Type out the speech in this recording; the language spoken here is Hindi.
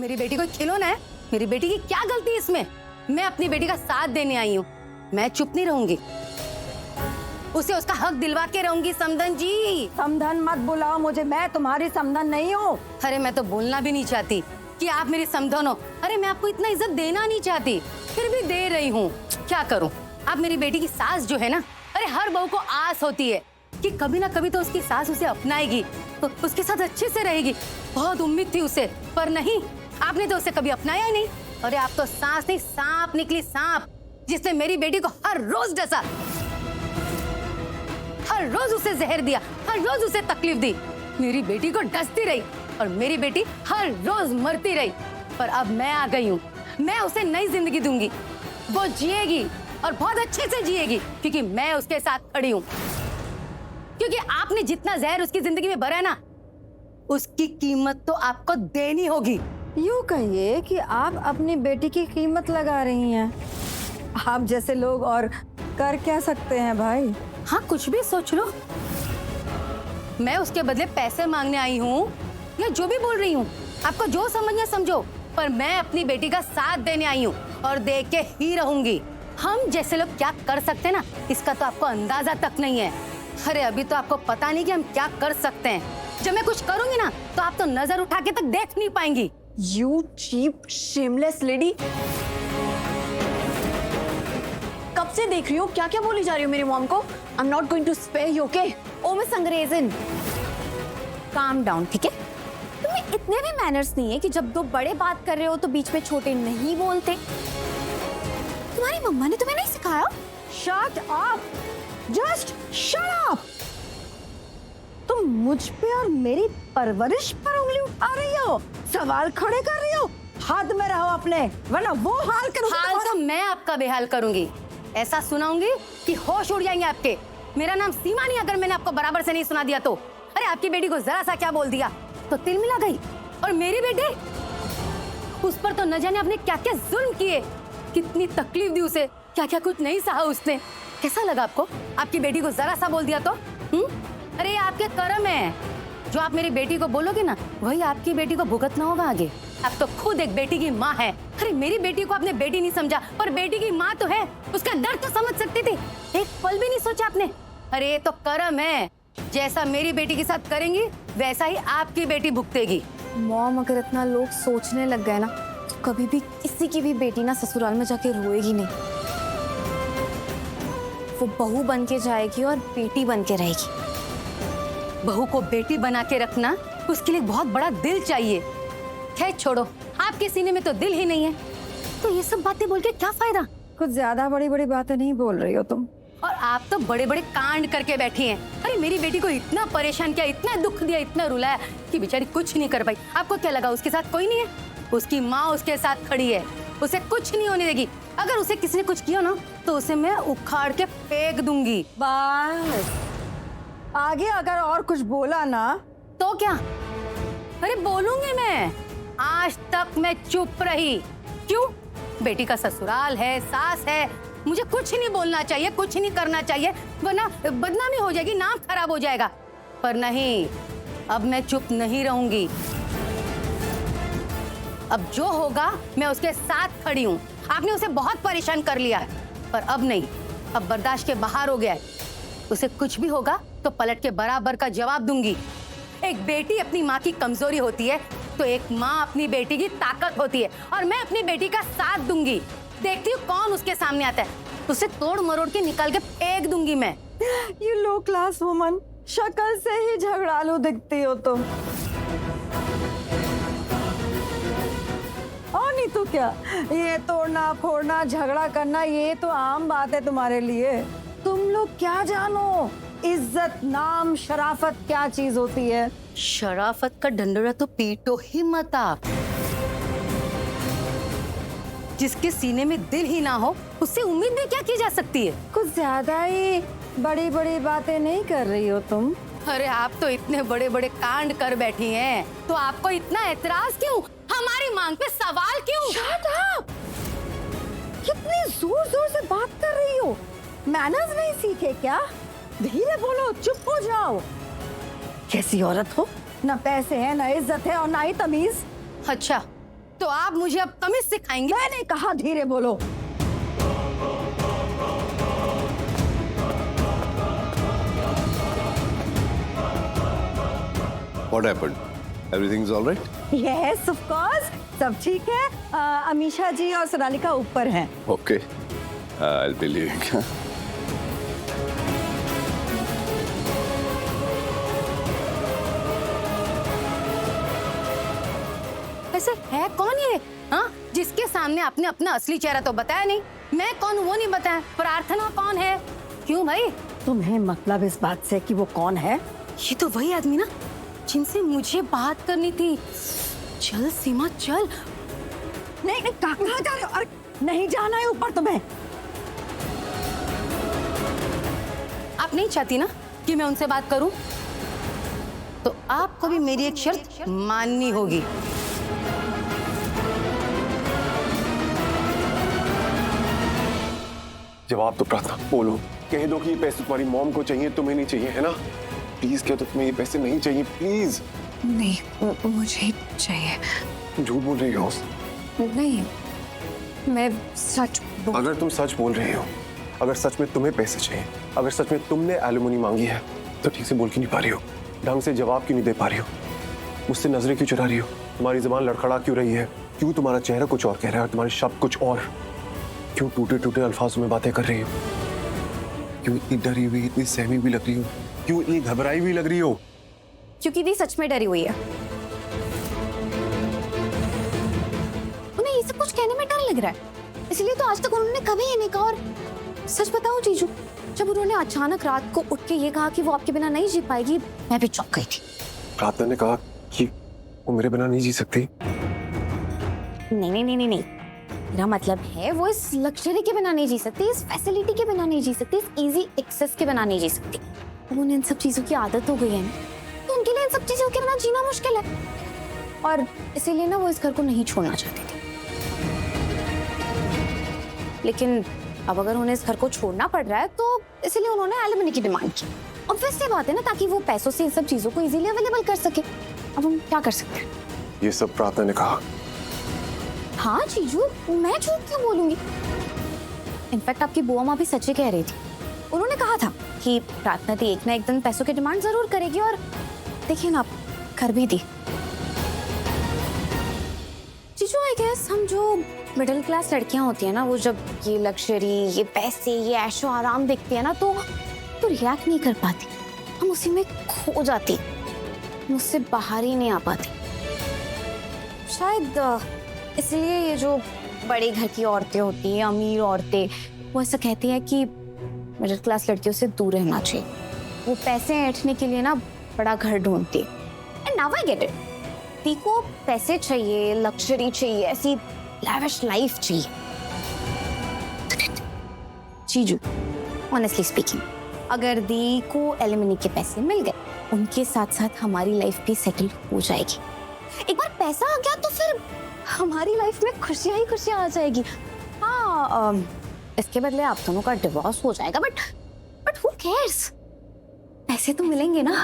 मेरी बेटी कोई खिलौना है? मेरी बेटी की क्या गलती है इसमें? मैं अपनी बेटी का साथ देने आई हूँ। मैं चुप नहीं रहूंगी, उसे उसका हक दिलवा के रहूंगी। समधन जी, समधन मत बुलाओ मुझे, मैं तुम्हारी समधन नहीं हूँ। अरे मैं तो बोलना भी नहीं चाहती कि आप मेरी समधन हो। अरे मैं आपको इतना इज्जत देना नहीं चाहती, फिर भी दे रही हूँ। क्या करूँ? आप मेरी बेटी की सास जो है ना, अरे हर बहू को आस होती है कि कभी ना कभी तो उसकी सास उसे अपनाएगी, तो उसके साथ अच्छे से रहेगी। बहुत उम्मीद थी उसे, पर नहीं, आपने तो उसे कभी अपनाया ही नहीं। अरे आप तो सांस नहीं, सांप निकली, सांप, जिसने मेरी बेटी को हर रोज डसा, हर रोज उसे जहर दिया, हर रोज उसे तकलीफ दी। मेरी बेटी को डसती रही और मेरी बेटी हर रोज मरती रही। पर अब मैं आ गई हूँ, मैं उसे नई जिंदगी दूंगी। वो जिएगी और बहुत अच्छे से जिएगी, क्योंकि मैं उसके साथ खड़ी हूँ। क्योंकि आपने जितना जहर उसकी जिंदगी में भरा है ना, उसकी कीमत तो आपको देनी होगी। यूँ कहिए कि आप अपनी बेटी की कीमत लगा रही हैं। आप जैसे लोग और कर क्या सकते हैं भाई? हाँ, कुछ भी सोच लो। मैं उसके बदले पैसे मांगने आई हूँ या जो भी बोल रही हूँ, आपको जो समझना समझो, पर मैं अपनी बेटी का साथ देने आई हूँ और दे के ही रहूंगी। हम जैसे लोग क्या कर सकते हैं ना, इसका तो आपको अंदाजा तक नहीं है। अरे अभी तो आपको पता नहीं कि हम क्या कर सकते हैं। जब मैं कुछ करूंगी ना, तो आप तो नजर उठा के तक देख नहीं पाएंगी। You cheap, shameless lady. कब से देख रही हो, क्या क्या बोली जा रही हो मेरी मॉम को? I'm not going to spare you, okay? ओ मिस अंग्रेजन, काम डाउन, ठीक है? तुम्हें इतने भी मैनर्स नहीं है कि जब दो बड़े बात कर रहे हो तो बीच में छोटे नहीं बोलते। तुम्हारी मम्मा ने तुम्हें नहीं सिखाया? Shut up, just shut up. तुम मुझ पे और मेरी परवरिश पर उंगली उठा रही हो, सवाल खड़े कर रही हो। हाथ में रहो अपने, वरना वो हाल करूंगी। हाल तो मैं आपका बेहाल करूंगी। ऐसा सुनाऊंगी कि होश उड़ जाएंगे आपके। मेरा नाम सीमा नहीं, अगर मैंने आपको बराबर से नहीं सुना दिया तो। अरे आपकी बेटी को जरा सा क्या बोल दिया तो तिल मिला गई, और मेरी बेटी, उस पर तो न जाने आपने क्या क्या जुल्म किए, कितनी तकलीफ दी उसे, क्या क्या कुछ नहीं सहा उसने। कैसा लगा आपको? आपकी बेटी को जरा सा बोल दिया तो? अरे आपके कर्म है, जो आप मेरी बेटी को बोलोगे ना, वही आपकी बेटी को भुगतना होगा आगे। आप तो खुद एक बेटी की माँ है। अरे मेरी बेटी को आपने बेटी नहीं समझा, पर बेटी की माँ तो है, उसका दर्द तो समझ सकती थी। एक पल भी नहीं सोचा आपने। अरे ये तो कर्म है, जैसा मेरी बेटी के साथ करेंगी वैसा ही आपकी बेटी भुगतेगी। मॉम, अगर इतना लोग सोचने लग गए ना, तो कभी भी किसी की भी बेटी ना ससुराल में जाके रोएगी नहीं। वो बहू बन के जाएगी और बेटी बन के रहेगी। बहू को बेटी बना के रखना, उसके लिए बहुत बड़ा दिल चाहिए। खैर छोड़ो, आपके सीने में तो दिल ही नहीं है, तो ये सब बातें बोल के क्या फायदा? कुछ ज्यादा बड़ी बड़ी बातें नहीं बोल रही हो तुम। और आप तो बड़े बड़े कांड करके बैठी हैं। अरे मेरी बेटी को इतना परेशान किया, इतना दुख दिया, इतना रुलाया कि बेचारी कुछ नहीं कर पाई। आपको क्या लगा उसके साथ कोई नहीं है? उसकी माँ उसके साथ खड़ी है, उसे कुछ नहीं होने देगी। अगर उसे किसी ने कुछ किया ना, तो उसे मैं उखाड़ के फेंक दूंगी। बस, आगे अगर और कुछ बोला ना तो क्या? अरे बोलूंगी मैं। आज तक मैं चुप रही, क्यों? बेटी का ससुराल है, सास है, मुझे कुछ नहीं बोलना चाहिए, कुछ नहीं करना चाहिए, वरना बदनामी हो जाएगी, नाम खराब हो जाएगा। पर नहीं, अब मैं चुप नहीं रहूंगी। अब जो होगा मैं उसके साथ खड़ी हूँ। आपने उसे बहुत परेशान कर लिया, पर अब नहीं, अब बर्दाश्त के बाहर हो गया है। उसे कुछ भी होगा तो पलट के बराबर का जवाब दूंगी। एक बेटी अपनी माँ की कमजोरी होती है, तो एक माँ अपनी बेटी की ताकत होती है, और मैं अपनी बेटी का साथ दूंगी। देखती हूँ कौन उसके सामने आता है, उसे तोड़ मरोड़ के निकाल के फेंक दूंगी मैं। यू लो क्लास वुमन, शक्ल से ही झगड़ालू दिखती हो तुम। और नहीं तो क्या, ये तोड़ना फोड़ना झगड़ा करना ये तो आम बात है तुम्हारे लिए। तुम लोग क्या जानो इज्जत, नाम, शराफत क्या चीज होती है। शराफत का डंडोरा तो पीटो ही मत आप। जिसके सीने में दिल ही ना हो, उससे उम्मीद भी क्या की जा सकती है? कुछ ज्यादा ही बड़ी बड़ी बातें नहीं कर रही हो तुम? अरे आप तो इतने बड़े बड़े कांड कर बैठी हैं, तो आपको इतना एतराज क्यों? हमारी मांग पे सवाल क्यों? Shut up! कितनी जोर जोर से बात कर रही हो, मैनर्स नहीं सीखे क्या? धीरे बोलो, चुप हो जाओ। कैसी औरत हो, ना पैसे है, ना इज्जत है, और ना ही तमीज। अच्छा, तो आप मुझे अब तमीज सिखाएंगे? मैंने कहा धीरे बोलो। What happened? Everything's all right? Yes of course, सब ठीक है। अमीशा जी और सोनालिका ऊपर हैं। Okay. I'll be leaving. ऐसे है कौन ये? हाँ, जिसके सामने आपने अपना असली चेहरा तो बताया नहीं। मैं कौन हूँ वो नहीं बताया। प्रार्थना कौन है? क्यों भाई? तुम्हें मतलब इस बात से कि वो कौन है? ये तो वही आदमी ना जिनसे मुझे बात करनी थी। चल सीमा चल। नहीं नहीं, कहाँ जा रहे हो? अरे नहीं जाना है ऊपर तुम्हें। आप नहीं चाहती ना कि मैं उनसे बात करूं? तो आपको भी मेरी एक शर्त माननी होगी। जवाब तो प्रार्थना, बोलो, कह दो कि ये पैसे तुम्हारी मॉम को चाहिए, तुम्हें नहीं चाहिए, है ना? प्लीज कह दो तुम्हें ये पैसे नहीं चाहिए, प्लीज। नहीं, मुझे चाहिए। झूठ बोल रही हो? नहीं, मैं सच अगर तुम सच बोल रही हो, अगर सच में तुम्हें पैसे चाहिए, अगर सच में तुमने एलिमनी मांगी है, तो ठीक से बोल क्यों नहीं पा रही हो? ढंग से जवाब क्यों नहीं दे पा रही हो? मुझसे नजरें क्यों चुरा रही हो? तुम्हारी जुबान लड़खड़ा क्यों रही है? क्यों तुम्हारा चेहरा कुछ और कह रहा है और तुम्हारे शब्द कुछ और? क्यों टूटे टूटे अल्फाजों में बातें कर रही हो? क्यों इतनी डरी हुई, इतनी सहमी भी लग रही हो? क्यों इतनी घबराई भी लग रही हो? क्योंकि दी सच में डरी हुई है। उन्हें ये सब कुछ कहने में डर लग रहा है, इसलिए तो आज तक उन्होंने कभी ये नहीं कहा। और सच बताओ जीजू, जब उन्होंने अचानक रात को उठ के ये कहा कि वो आपके बिना नहीं जी पाएगी, मैं भी चौंक गई थी। प्रार्थना ने कहा कि वो मेरे बिना नहीं जी सकती। नहीं नहीं नहीं नहीं नहीं, मेरा मतलब है वो इस लग्जरी के बिना नहीं जी सकती, इस फैसिलिटी के बिना नहीं जी सकती, इस इजी एक्सेस के बिना नहीं जी सकती। उन्हें इन सब चीजों की आदत हो गई है ना, तो उनके लिए इन सब चीजों के बिना जीना मुश्किल है। और इसीलिए ना वो इस घर को नहीं छोड़ना चाहती थी। लेकिन अब अगर उन्हें इस घर को छोड़ना पड़ रहा है तो इसीलिए उन्होंने एलिमनी की डिमांड की। ऑब्वियस सी बात है ना, ताकि वो पैसों से इन सब चीजों को इजीली अवेलेबल कर सके। अब हम क्या कर सकते हैं? ये सब प्रार्थना ने कहा। हाँ जीजू, मैं झूठ क्यों बोलूंगी? इनफैक्ट आपकी बुआ माँ भी सच ही कह रही थी। उन्होंने कहा था कि प्रार्थना दी एक ना एक दिन पैसों की डिमांड जरूर करेगी, और देखिए ना, कर भी दी। जीजू, आई गेस हम जो मिडिल क्लास लड़कियां होती है ना, वो जब ये लग्जरी, ये पैसे, ये ऐशो आराम देखती है ना, तो रिएक्ट नहीं कर पाती। हम उसी में खो जाती, मुझसे बाहर ही नहीं आ पाती। शायद इसलिए ये जो बड़े घर की औरतें होती हैं, अमीर औरतें, वो ऐसा कहती हैं कि मिडिल क्लास लड़कियों से दूर रहना चाहिए। वो पैसे ऐंठने के लिए ना बड़ा घर ढूंढती है। And now I get it. दी को पैसे चाहिए, लग्जरी चाहिए, ऐसी लैविश लाइफ चाहिए। जीजू, ऑनेस्टली स्पीकिंग, अगर दी को एलिमनी के पैसे मिल गए, उनके साथ साथ हमारी लाइफ भी सेटल हो जाएगी। एक बार पैसा आ गया तो फिर हमारी लाइफ में खुशियां ही खुशियां आ जाएगी। हाँ, इसके बदले आप दोनों का डिवोर्स हो जाएगा, बट हु केयर्स? पैसे तो मिलेंगे ना।